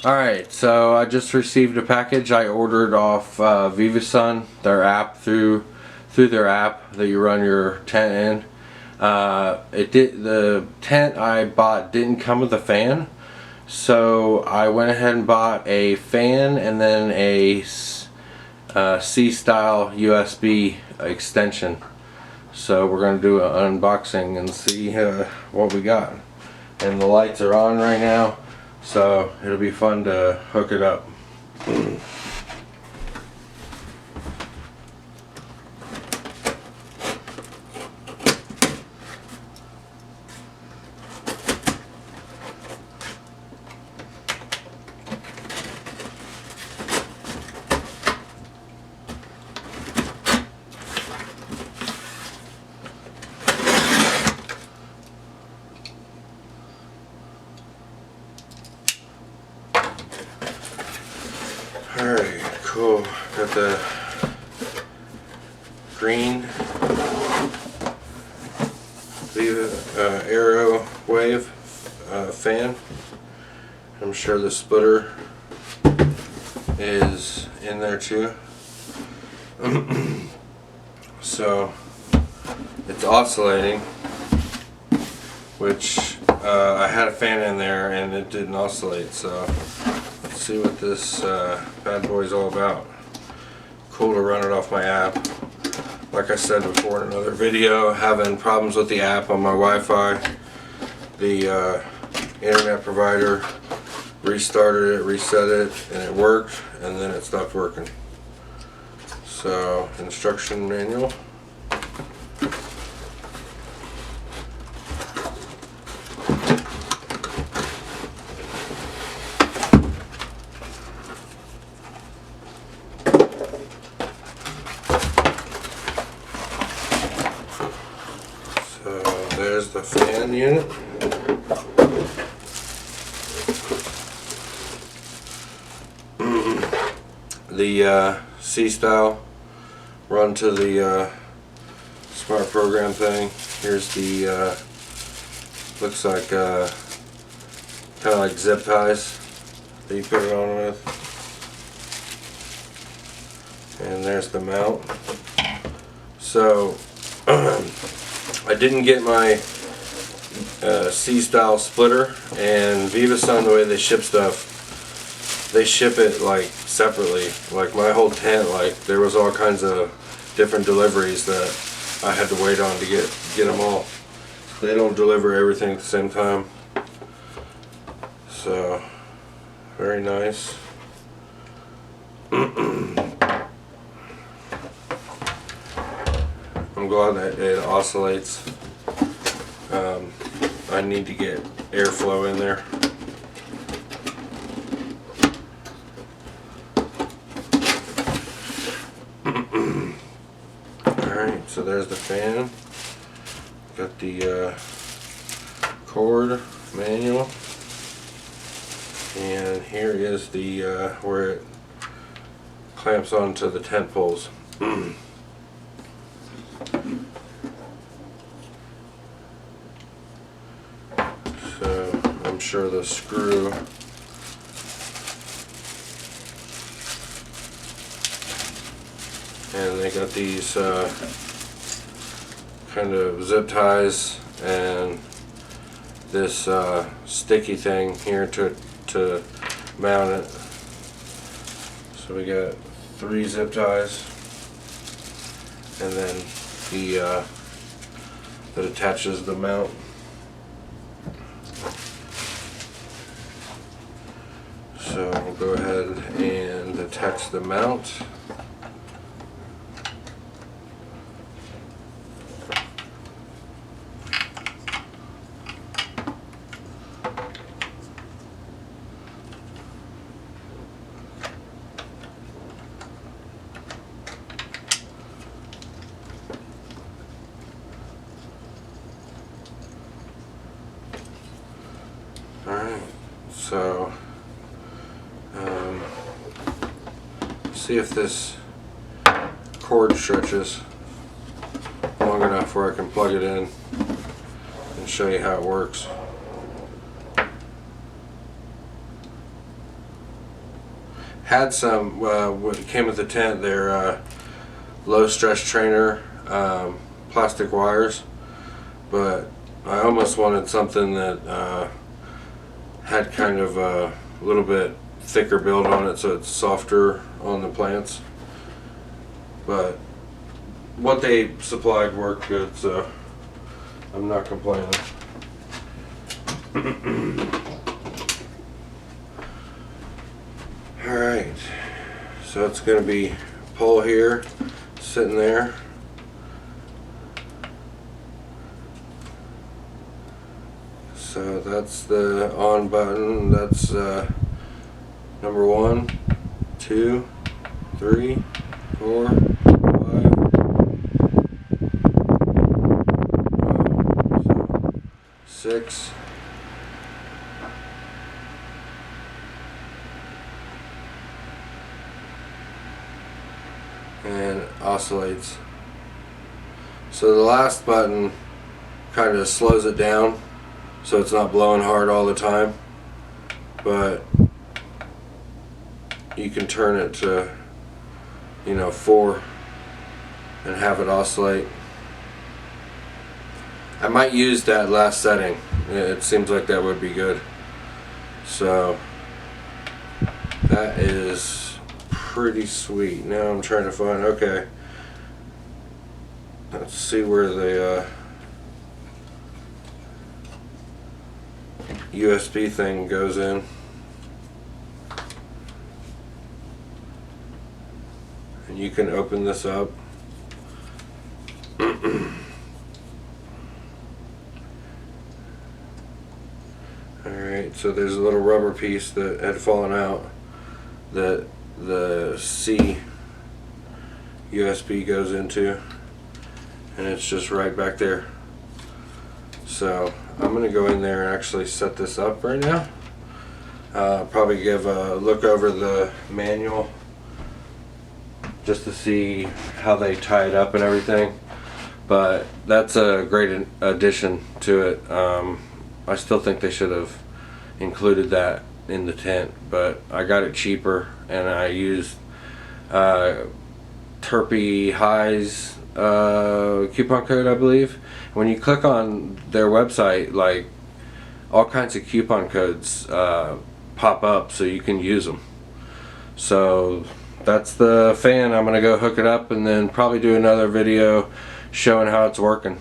Alright, so I just received a package I ordered off Vivosun, their app, through their app that you run your tent in. The tent I bought didn't come with a fan, so I went ahead and bought a fan and then a C-style USB extension. So we're going to do an unboxing and see what we got. And the lights are on right now, so it'll be fun to hook it up. Alright, cool. Got the green AeroWave fan. I'm sure the splitter is in there too. So it's oscillating, which I had a fan in there and it didn't oscillate, so let's see what this bad boy is all about. Cool to run it off my app. Like I said before in another video, having problems with the app on my Wi-Fi. The internet provider restarted it, reset it, and it worked, and then it stopped working. So, instruction manual. So there's the fan unit. The C-style run to the smart program thing. Here's the looks like kind of like zip ties that you put it on with, and there's the mount. So I didn't get my C-style splitter, and Vivosun, the way they ship stuff, they ship it like separately. Like my whole tent, like there was all kinds of different deliveries that I had to wait on to get them all. They don't deliver everything at the same time. So very nice. I'm glad that it oscillates. I need to get airflow in there. Alright, so there's the fan. Got the cord manual. And here is the where it clamps onto the tent poles. So I'm sure the screw and they got these kind of zip ties and this sticky thing here to mount it. So we got 3 zip ties, and then the that attaches the mount. So we'll go ahead and attach the mount. Alright, so see if this cord stretches long enough where I can plug it in and show you how it works. Had some, when it came with the tent, they're low stress trainer plastic wires, but I almost wanted something that had kind of a little bit thicker build on it, so it's softer on the plants. But what they supplied worked good, so I'm not complaining. Alright, so it's going to be pole here, sitting there. So that's the on button. That's number 1, 2, 3, 4, 5, 6. And oscillates. So the last button kind of slows it down so it's not blowing hard all the time, but you can turn it to, you know, 4 and have it oscillate. I might use that last setting. It seems like that would be good. So that is pretty sweet. Now I'm trying to find, okay, let's see where the USB thing goes in. And you can open this up. Alright, so there's a little rubber piece that had fallen out that the C USB goes into, and it's just right back there. So I'm going to go in there and actually set this up right now. Probably give a look over the manual just to see how they tie it up and everything. But that's a great addition to it. I still think they should have included that in the tent, but I got it cheaper, and I used Terpy High's coupon code, I believe. When you click on their website, like, all kinds of coupon codes pop up so you can use them. So that's the fan. I'm gonna go hook it up and then probably do another video showing how it's working.